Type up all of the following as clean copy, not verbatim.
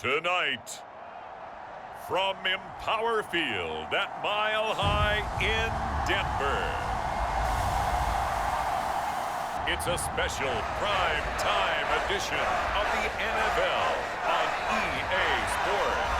Tonight, from Empower Field at Mile High in Denver, it's a special prime time edition of the NFL on EA Sports.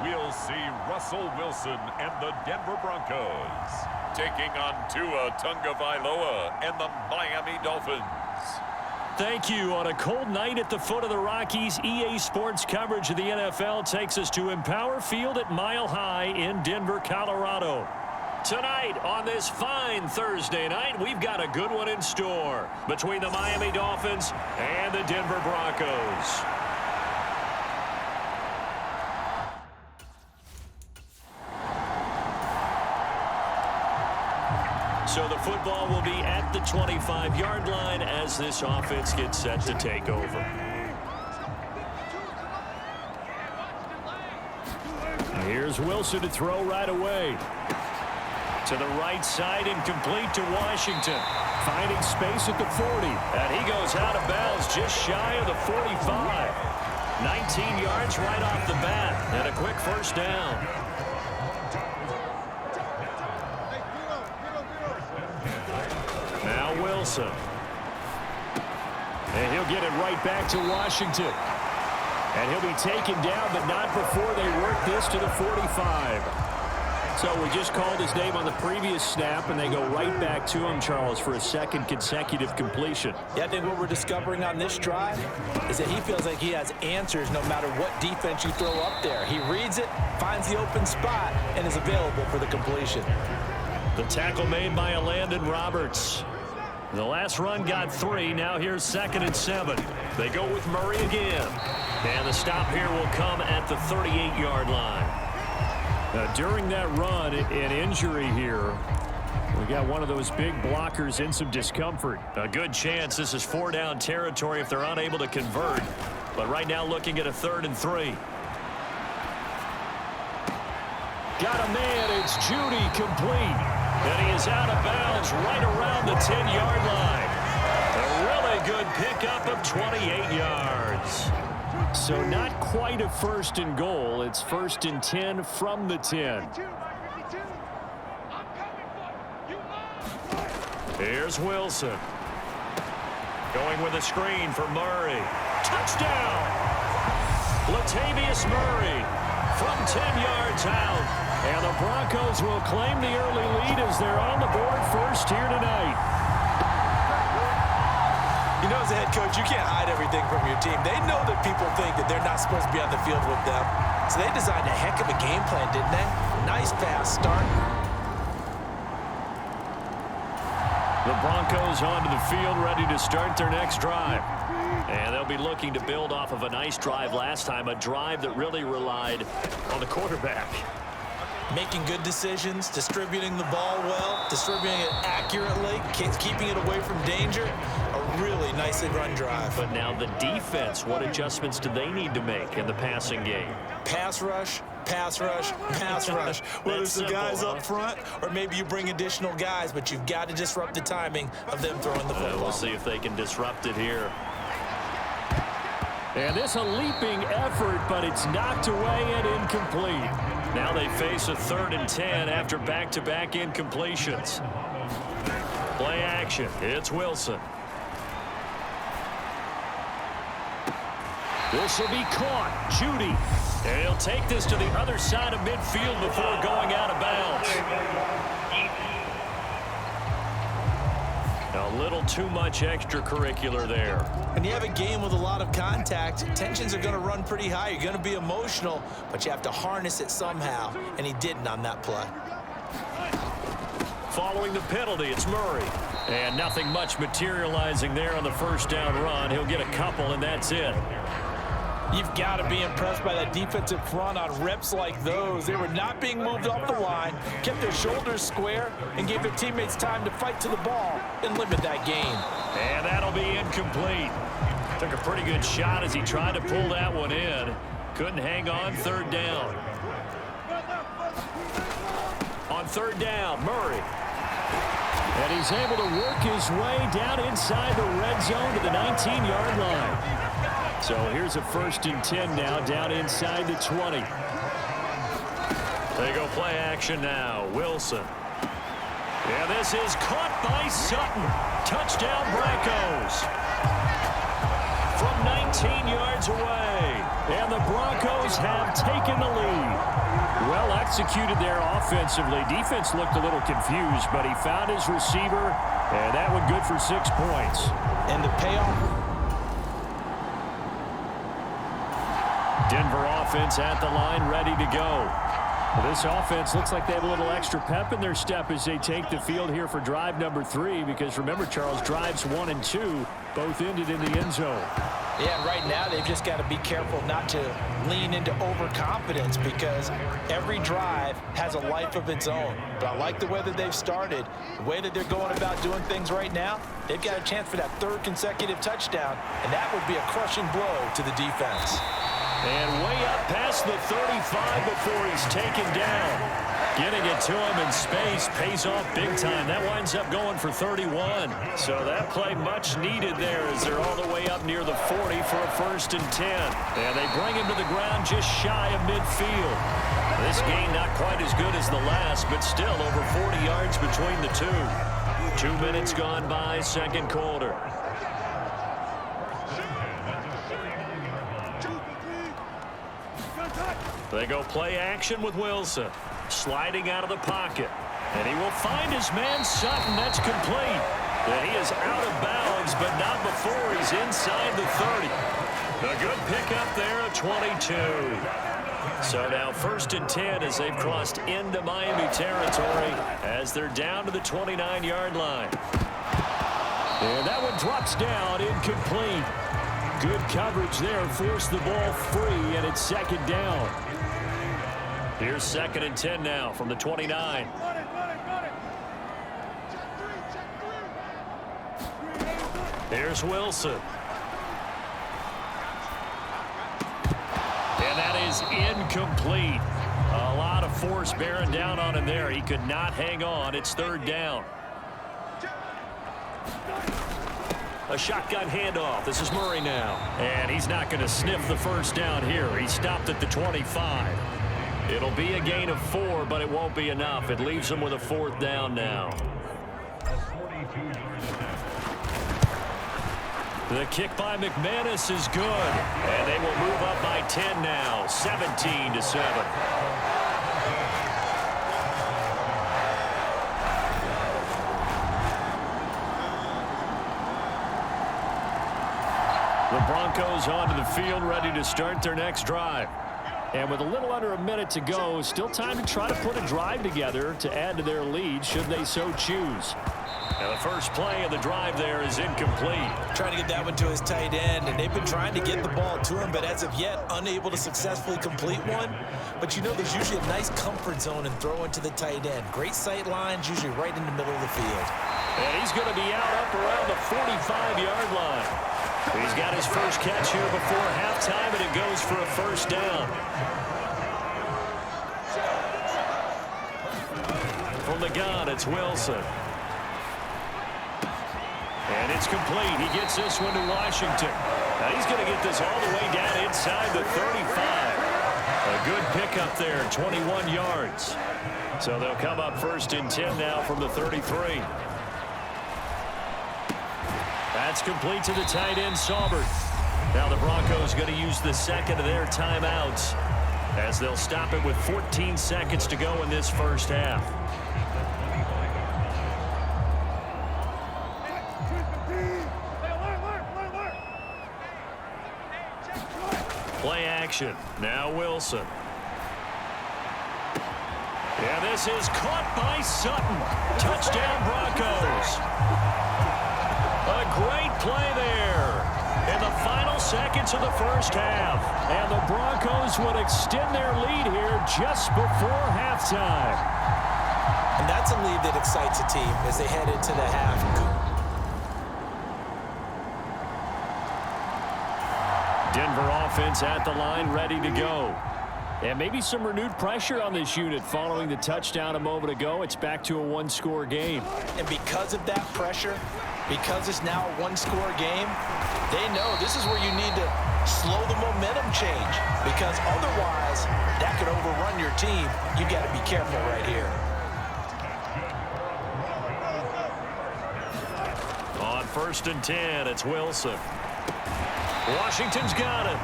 We'll see Russell Wilson and the Denver Broncos taking on Tua Tagovailoa and the Miami Dolphins. Thank you. On a cold night at the foot of the Rockies, EA Sports coverage of the NFL takes us to Empower Field at Mile High in Denver, Colorado. Tonight, on this fine Thursday night, we've got a good one in store between the Miami Dolphins and the Denver Broncos. So the football will be at the 25-yard line as this offense gets set to take over. Here's Wilson to throw right away. To the right side and complete to Washington. Finding space at the 40. And he goes out of bounds just shy of the 45. 19 yards right off the bat. And a quick first down. Now Wilson. And he'll get it right back to Washington. And he'll be taken down, but not before they work this to the 45. So we just called his name on the previous snap, and they go right back to him, Charles, for a second consecutive completion. Yeah, I think what we're discovering on this drive is that he feels like he has answers no matter what defense you throw up there. He reads it, finds the open spot, and is available for the completion. The tackle made by Landon Roberts. The last run got 3. Now here's 2nd and 7. They go with Murray again. And the stop here will come at the 38-yard line. During that run, an injury here. We got one of those big blockers in some discomfort. A good chance this is 4-down territory if they're unable to convert. But right now looking at a 3rd and 3. Got a man. It's Judy complete. And he is out of bounds right around the 10-yard line. A really good pickup of 28 yards. So not quite a 1st and goal. It's 1st and 10 from the 10. Here's Wilson. Going with a screen for Murray. Touchdown! Latavius Murray from 10 yards out. And the Broncos will claim the early lead as they're on the board first here tonight. You know, as a head coach, you can't hide everything from your team. They know that people think that they're not supposed to be on the field with them. So they designed a heck of a game plan, didn't they? Nice fast start. The Broncos onto the field, ready to start their next drive. And they'll be looking to build off of a nice drive last time, a drive that really relied on the quarterback. Making good decisions, distributing the ball well, distributing it accurately, keeping it away from danger. A really nicely run drive. But now the defense, what adjustments do they need to make in the passing game? Pass rush, pass rush, pass rush. Whether it's the guys up front or maybe you bring additional guys, but you've got to disrupt the timing of them throwing the football. We'll see if they can disrupt it here. And this a leaping effort, but it's knocked away and incomplete. Now they face a 3rd and 10 after back-to-back incompletions. Play action. It's Wilson. This will be caught. Judy. And he'll take this to the other side of midfield before going out of bounds. Now little too much extracurricular there. When you have a game with a lot of contact, tensions are going to run pretty high. You're going to be emotional, but you have to harness it somehow, and he didn't on that play. Following the penalty, it's Murray. And nothing much materializing there on the first down run. He'll get a couple, and that's it. You've got to be impressed by that defensive front on reps like those. They were not being moved off the line, kept their shoulders square, and gave their teammates time to fight to the ball and limit that gain. And that'll be incomplete. Took a pretty good shot as he tried to pull that one in. Couldn't hang on, third down. On third down, Murray. And he's able to work his way down inside the red zone to the 19-yard line. So here's a 1st and 10 now, down inside the 20. They go play action now. Wilson. And this is caught by Sutton. Touchdown Broncos. From 19 yards away. And the Broncos have taken the lead. Well executed there offensively. Defense looked a little confused, but he found his receiver, and that one good for 6 points. And the payoff. Denver offense at the line, ready to go. Well, this offense looks like they have a little extra pep in their step as they take the field here for drive number 3, because remember, Charles, drives 1 and 2 both ended in the end zone. Yeah, right now they've just got to be careful not to lean into overconfidence, because every drive has a life of its own. But I like the way that they've started, the way that they're going about doing things right now. They've got a chance for that 3rd consecutive touchdown, and that would be a crushing blow to the defense. And way up past the 35 before he's taken down. Getting it to him in space pays off big time. That winds up going for 31. So that play much needed there as they're all the way up near the 40 for a 1st and 10. And they bring him to the ground just shy of midfield. This game not quite as good as the last, but still over 40 yards between the two. 2 minutes gone by, 2nd quarter. They go play action with Wilson. Sliding out of the pocket. And he will find his man Sutton. That's complete. And he is out of bounds, but not before he's inside the 30. A good pickup there at 22. So now 1st and 10 as they've crossed into Miami territory as they're down to the 29-yard line. And that one drops down, incomplete. Good coverage there, forced the ball free, and it's 2nd down. Here's 2nd and 10 now from the 29. Here's Wilson. And that is incomplete. A lot of force bearing down on him there. He could not hang on. It's 3rd down. A shotgun handoff. This is Murray now. And he's not going to sniff the 1st down here. He stopped at the 25. It'll be a gain of 4, but it won't be enough. It leaves him with a 4th down now. The kick by McManus is good. And they will move up by 10 now. 17-7. The Broncos onto the field, ready to start their next drive. And with a little under a minute to go, still time to try to put a drive together to add to their lead should they so choose. Now the first play of the drive there is incomplete. Trying to get that one to his tight end, and they've been trying to get the ball to him, but as of yet, unable to successfully complete one. But you know, there's usually a nice comfort zone in throwing to the tight end. Great sight lines, usually right in the middle of the field. And he's going to be out up around the 45-yard line. He's got his first catch here before halftime, and it goes for a 1st down. From the gun, it's Wilson. And it's complete. He gets this one to Washington. Now he's going to get this all the way down inside the 35. A good pickup there, 21 yards. So they'll come up 1st and 10 now from the 33. That's complete to the tight end, Saubert. Now the Broncos going to use the 2nd of their timeouts as they'll stop it with 14 seconds to go in this first half. Play action. Now Wilson. Yeah, this is caught by Sutton. Touchdown Broncos. A great play there in the final seconds of the first half. And the Broncos would extend their lead here just before halftime. And that's a lead that excites a team as they head into the half. Denver offense at the line, ready to go. And maybe some renewed pressure on this unit following the touchdown a moment ago. It's back to a one-score game. And because of that pressure, because it's now a one-score game, they know this is where you need to slow the momentum change, because otherwise that could overrun your team. You've got to be careful right here. On 1st and 10, it's Wilson. Washington's got it.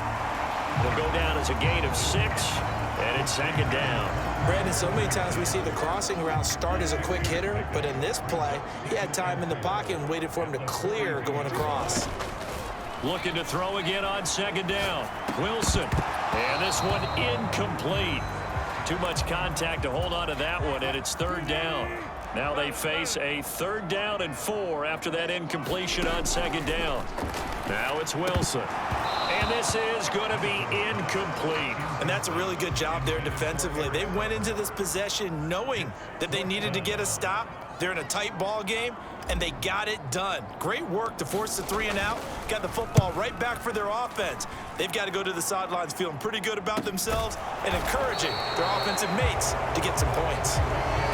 Will go down as a gain of 6, and it's 2nd down. Brandon, so many times we see the crossing route start as a quick hitter, but in this play, he had time in the pocket and waited for him to clear going across. Looking to throw again on 2nd down. Wilson. And this one incomplete. Too much contact to hold on to that one, and it's 3rd down. Now they face a 3rd down and 4 after that incompletion on 2nd down. Now it's Wilson. And this is going to be incomplete. And that's a really good job there defensively. They went into this possession knowing that they needed to get a stop. They're in a tight ball game, and they got it done. Great work to force the 3 and out. Got the football right back for their offense. They've got to go to the sidelines feeling pretty good about themselves and encouraging their offensive mates to get some points.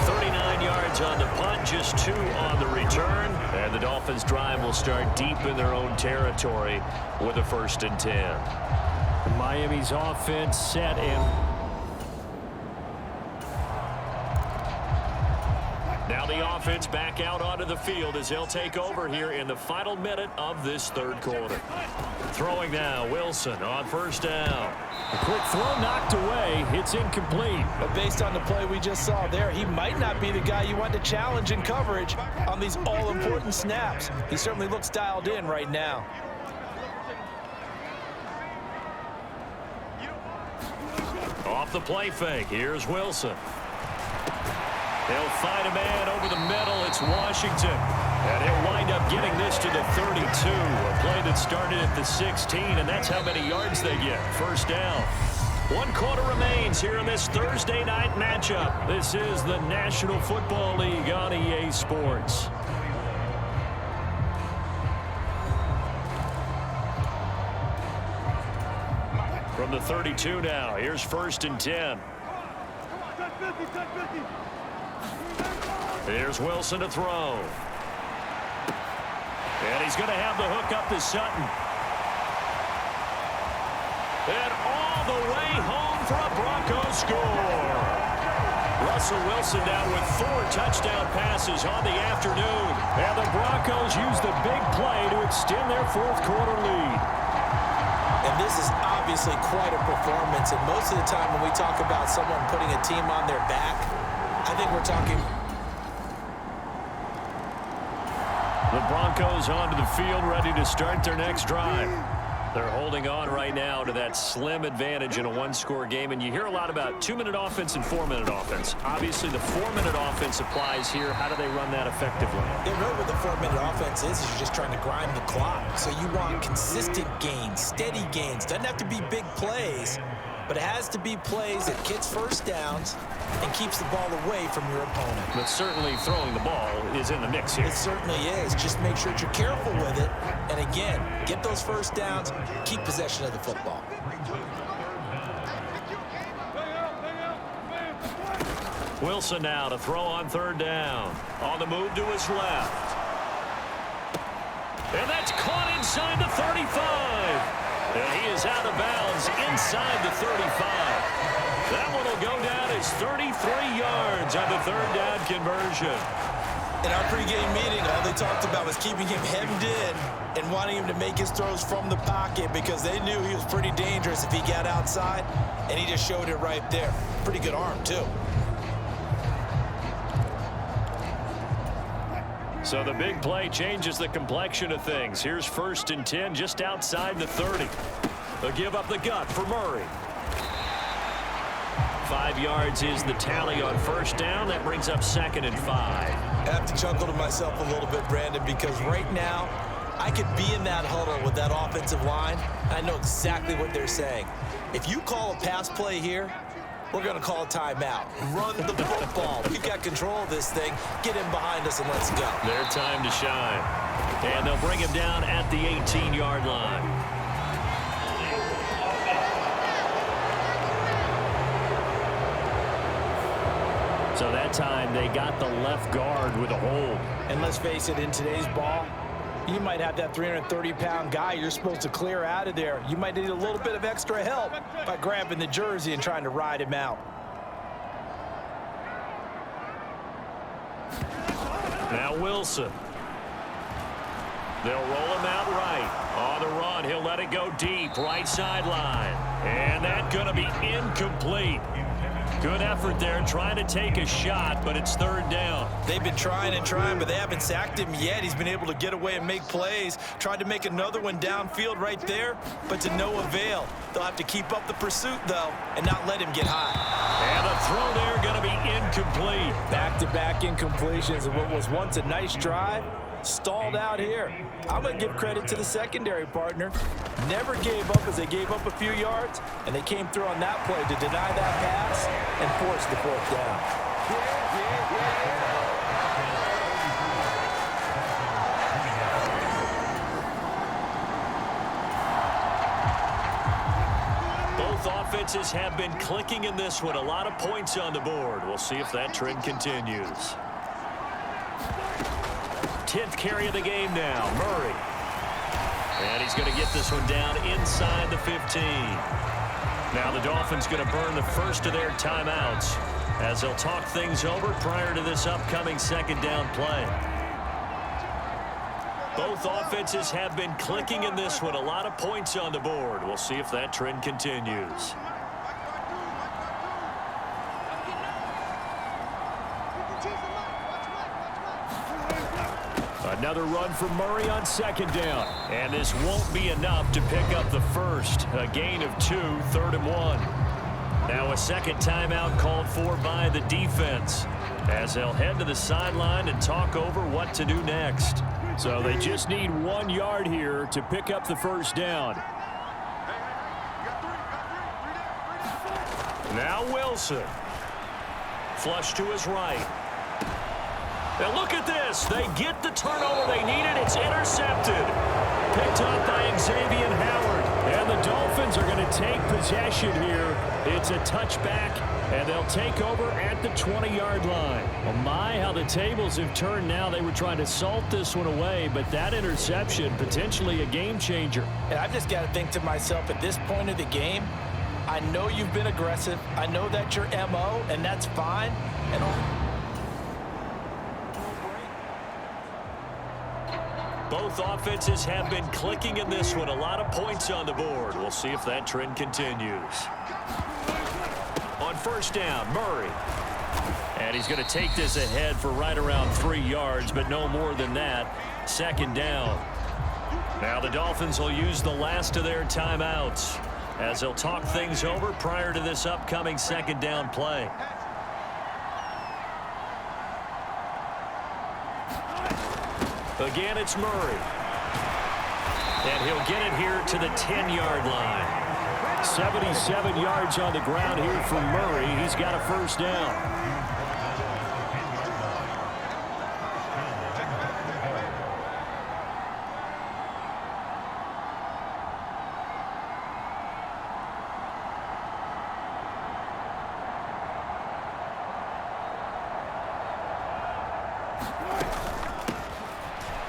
39 yards on the punt, just 2 on the return. And the Dolphins' drive will start deep in their own territory with a 1st and 10. Miami's offense set in. Now the offense back out onto the field as they'll take over here in the final minute of this 3rd quarter. Throwing now, Wilson on 1st down. A quick throw knocked away. It's incomplete. But based on the play we just saw there, he might not be the guy you want to challenge in coverage on these all-important snaps. He certainly looks dialed in right now. Off the play fake, here's Wilson. They'll find a man over the middle. It's Washington. And he'll wind up getting this to the 32. A play that started at the 16, and that's how many yards they get. 1st down. 1 quarter remains here in this Thursday night matchup. This is the National Football League on EA Sports. From the 32 now, here's 1st and 10. Here's Wilson to throw. And he's going to have the hook up to Sutton. And all the way home for a Broncos score. Russell Wilson now with 4 touchdown passes on the afternoon. And the Broncos use the big play to extend their 4th quarter lead. And this is obviously quite a performance. And most of the time when we talk about someone putting a team on their back, I think we're talking. The Broncos onto the field, ready to start their next drive. They're holding on right now to that slim advantage in a 1-score game. And you hear a lot about 2-minute offense and 4-minute offense. Obviously, the 4-minute offense applies here. How do they run that effectively? Yeah, really what the 4-minute offense is you're just trying to grind the clock. So you want consistent gains, steady gains. Doesn't have to be big plays, but it has to be plays that gets 1st downs and keeps the ball away from your opponent. But certainly throwing the ball is in the mix here. It certainly is. Just make sure that you're careful with it. And again, get those 1st downs, keep possession of the football. Wilson now to throw on 3rd down. On the move to his left. And that's caught inside the 35. And he is out of bounds inside the 35. That one will go down as 33 yards on the 3rd down conversion. In our pregame meeting, all they talked about was keeping him hemmed in and wanting him to make his throws from the pocket because they knew he was pretty dangerous if he got outside, and he just showed it right there. Pretty good arm, too. So the big play changes the complexion of things. Here's 1st and 10 just outside the 30. They'll give up the gut for Murray. 5 yards is the tally on first down. That brings up 2nd and 5. I have to chuckle to myself a little bit, Brandon, because right now I could be in that huddle with that offensive line. I know exactly what they're saying. If you call a pass play here, we're going to call a timeout. Run the football. We've got control of this thing. Get in behind us and let's go. Their time to shine. And they'll bring him down at the 18-yard line. So that time they got the left guard with a hold. And let's face it, in today's ball, you might have that 330-pound guy you're supposed to clear out of there. You might need a little bit of extra help by grabbing the jersey and trying to ride him out. Now Wilson. They'll roll him out right. On the run, he'll let it go deep, right sideline. And that's going to be incomplete. Good effort there, trying to take a shot, but it's 3rd down. They've been trying and trying, but they haven't sacked him yet. He's been able to get away and make plays. Tried to make another one downfield right there, but to no avail. They'll have to keep up the pursuit, though, and not let him get high. And a throw there going to be incomplete. Back-to-back incompletions of what was once a nice drive. Stalled out here. I'm going to give credit to the secondary partner. Never gave up as they gave up a few yards, and they came through on that play to deny that pass and force the 4th down. Both offenses have been clicking in this one. A lot of points on the board. We'll see if that trend continues. 10th carry of the game now, Murray. And he's going to get this one down inside the 15. Now the Dolphins going to burn the first of their timeouts as they'll talk things over prior to this upcoming 2nd down play. Both offenses have been clicking in this one. A lot of points on the board. We'll see if that trend continues. Another run for Murray on 2nd down. And this won't be enough to pick up the first. A gain of 2, 3rd and 1. Now a 2nd timeout called for by the defense as they'll head to the sideline and talk over what to do next. So they just need 1 yard here to pick up the first down. Now Wilson. Flush to his right. Now look at this. They get the turnover they needed. It's intercepted. Picked up by Xavier Howard. And the Dolphins are going to take possession here. It's a touchback, and they'll take over at the 20-yard line. Oh my, how the tables have turned now. They were trying to salt this one away, but that interception, potentially a game changer. And I've just got to think to myself, at this point of the game, I know you've been aggressive. I know that's your MO, and that's fine. And both offenses have been clicking in this one. A lot of points on the board. We'll see if that trend continues. On 1st down, Murray. And he's going to take this ahead for right around 3 yards, but no more than that. 2nd down. Now the Dolphins will use the last of their timeouts as they'll talk things over prior to this upcoming 2nd down play. Again, it's Murray. And he'll get it here to the 10-yard line. 77 yards on the ground here for Murray. He's got a first down.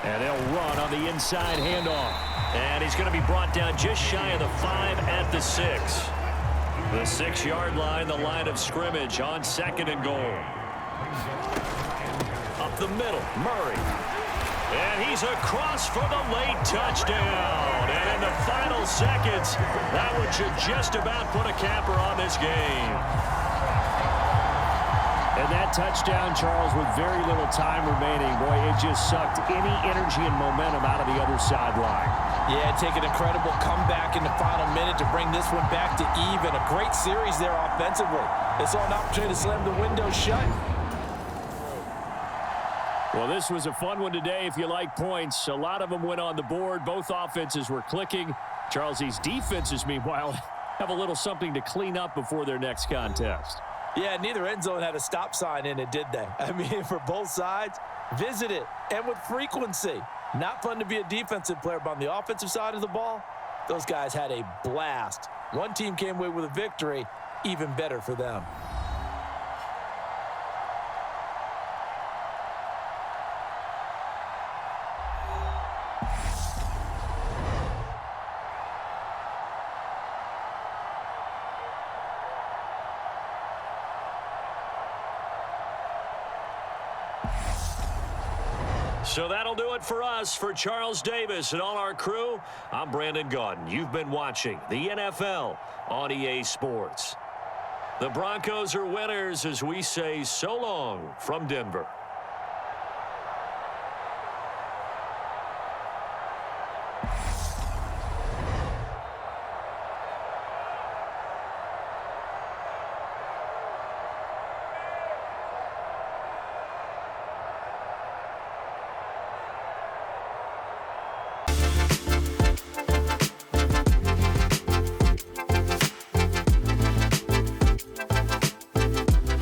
And they'll run on the inside handoff. And he's going to be brought down just shy of the 5 at the 6. The 6-yard line, the line of scrimmage on 2nd and goal. Up the middle, Murray. And he's across for the late touchdown. And in the final seconds, that one should just about put a capper on this game. And that touchdown, Charles, with very little time remaining, boy, it just sucked any energy and momentum out of the other sideline. Yeah, take an incredible comeback in the final minute. minute to bring this one back to even. A great series there offensively. They saw an opportunity to slam the window shut. Well, this was a fun one today if you like points. A lot of them went on the board. Both offenses were clicking. Charles, these defenses, meanwhile, have a little something to clean up before their next contest. Yeah, neither end zone had a stop sign in it, did they? I mean, for both sides, visit it, and with frequency. Not fun to be a defensive player, but on the offensive side of the ball, those guys had a blast. One team came away with a victory, even better for them. So that'll do it for us. For Charles Davis and all our crew, I'm Brandon Gaudin. You've been watching the NFL on EA Sports. The Broncos are winners as we say so long from Denver.